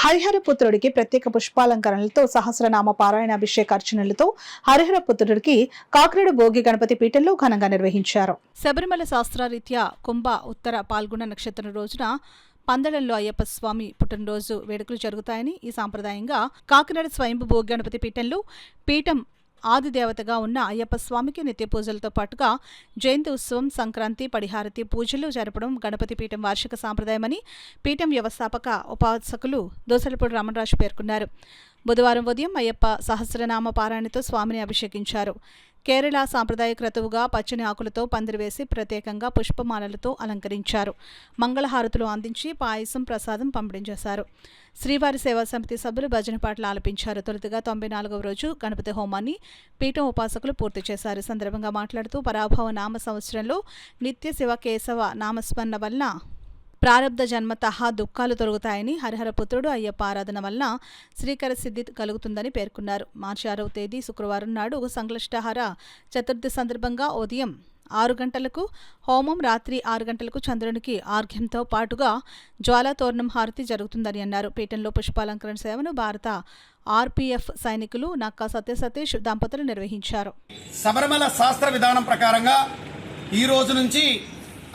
హరిహరపుత్రుడికి ప్రత్యేక పుష్పాలంకరణలతో సహస్రనామ పారాయణ అభిషేకార్చనలతో హరిహరపుత్రుడికి కాకినాడ భోగి గణపతి పీఠంలో ఘనంగా నిర్వహించారు. శబరిమల శాస్త్రరీత్యా కుంభ ఉత్తర పాల్గొన నక్షత్రం రోజున పందడంలో అయ్యప్ప స్వామి పుట్టినరోజు వేడుకలు జరుగుతాయని, ఈ సాంప్రదాయంగా కాకినాడ స్వయంభూ భోగి గణపతి పీఠం ఆదిదేవతగా ఉన్న అయ్యప్ప స్వామికి నిత్య పూజలతో పాటుగా జయంతి ఉత్సవం, సంక్రాంతి, పడిహారతి పూజలు జరపడం గణపతి పీఠం వార్షిక సాంప్రదాయమని పీఠం వ్యవస్థాపక ఉపాసకులు దోసలపూడి రమణరాజు పేర్కొన్నారు. బుధవారం ఉదయం అయ్యప్ప సహస్రనామ పారాయణతో స్వామిని అభిషేకించారు. కేరళ సాంప్రదాయ క్రతువుగా పచ్చని ఆకులతో పందిరివేసి ప్రత్యేకంగా పుష్పమాలలతో అలంకరించారు. మంగళహారతులు అందించి పాయసం, ప్రసాదం పంపిణీ చేశారు. శ్రీవారి సేవా సమితి సభ్యులు భజన పాటలు ఆలపించారు. తొలుతగా 94వ రోజు గణపతి హోమాన్ని పీఠం ఉపాసకులు పూర్తి చేశారు. సందర్భంగా మాట్లాడుతూ పరాభవ నామ సంవత్సరంలో నిత్య శివ కేశవ నామస్మరణ వలన ప్రారబ్ధ జన్మతః దుఃఖాలు తొలగుతాయని, హరిహరపుత్రుడు అయ్యప్ప ఆరాధన వలన శ్రీకర సిద్ధి కలుగుతుందని పేర్కొన్నారు. మార్చి 6వ తేదీ శుక్రవారం నాడు సంక్లిష్టహార చతుర్థి సందర్భంగా ఉదయం 6 గంటలకు హోమం, రాత్రి 6 గంటలకు చంద్రునికి ఆర్ఘ్యంతో పాటుగా జ్వాలాతోరణం హారతి జరుగుతుందని అన్నారు. పీఠంలో పుష్పాలంకరణ సేవను భారత ఆర్పీఎఫ్ సైనికులు నక్కా సత్యసతీష్ దంపతులు నిర్వహించారు. శబరిమల శాస్త్ర విధానం ప్రకారంగా ఈ రోజు నుంచి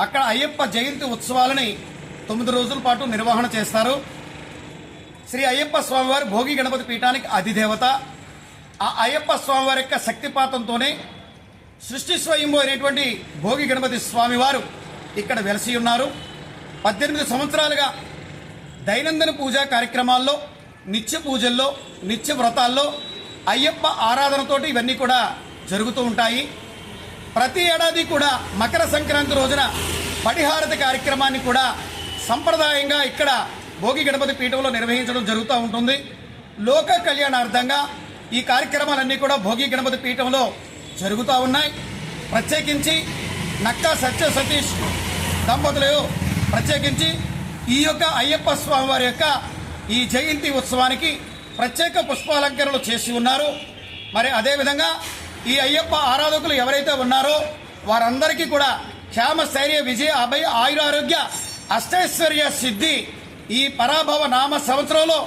అక్కడ అయ్యప్ప జయంతి ఉత్సవాలని 9 రోజుల పాటు నిర్వహణ చేస్తారు. శ్రీ అయ్యప్ప స్వామివారి భోగి గణపతి పీఠానికి అధిదేవత. ఆ అయ్యప్ప స్వామివారి యొక్క శక్తిపాతంతోనే సృష్టి స్వయంభూ అయినటువంటి భోగి గణపతి స్వామివారు ఇక్కడ వెలసి ఉన్నారు. 18 సంవత్సరాలుగా దైనందిన పూజా కార్యక్రమాల్లో, నిత్య పూజల్లో, నిత్య వ్రతాల్లో అయ్యప్ప ఆరాధనతోటి ఇవన్నీ కూడా జరుగుతూ ఉంటాయి. ప్రతి ఏడాది కూడా మకర సంక్రాంతి రోజున పడిహారతి కార్యక్రమాన్ని కూడా సంప్రదాయంగా ఇక్కడ భోగి గణపతి పీఠంలో నిర్వహించడం జరుగుతూ ఉంటుంది. లోక కళ్యాణార్థంగా ఈ కార్యక్రమాలన్నీ కూడా భోగి గణపతి పీఠంలో జరుగుతూ ఉన్నాయి. ప్రత్యేకించి నక్కా సత్య సతీష్ దంపతులు ప్రత్యేకించి ఈ యొక్క అయ్యప్ప స్వామి వారి యొక్క ఈ జయంతి ఉత్సవానికి ప్రత్యేక పుష్పాలంకరణలు చేసి ఉన్నారు. మరి అదేవిధంగా ఈ అయ్యప్ప ఆరాధకులు ఎవరైతే ఉన్నారో వారందరికీ కూడా క్షేమ, స్థైర్య, విజయ, అభయ, ఆయురారోగ్య, అష్టైశ్వర్య సిద్ధి ఈ పరాభవ నామ సంవత్సరంలో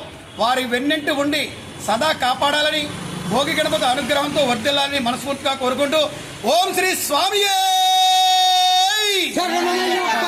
వారి వెన్నింటి ఉండి సదా కాపాడాలని, భోగి గణపతి అనుగ్రహంతో వర్ధిల్లాలని మనస్ఫూర్తిగా కోరుకుంటూ ఓం శ్రీ స్వామియే.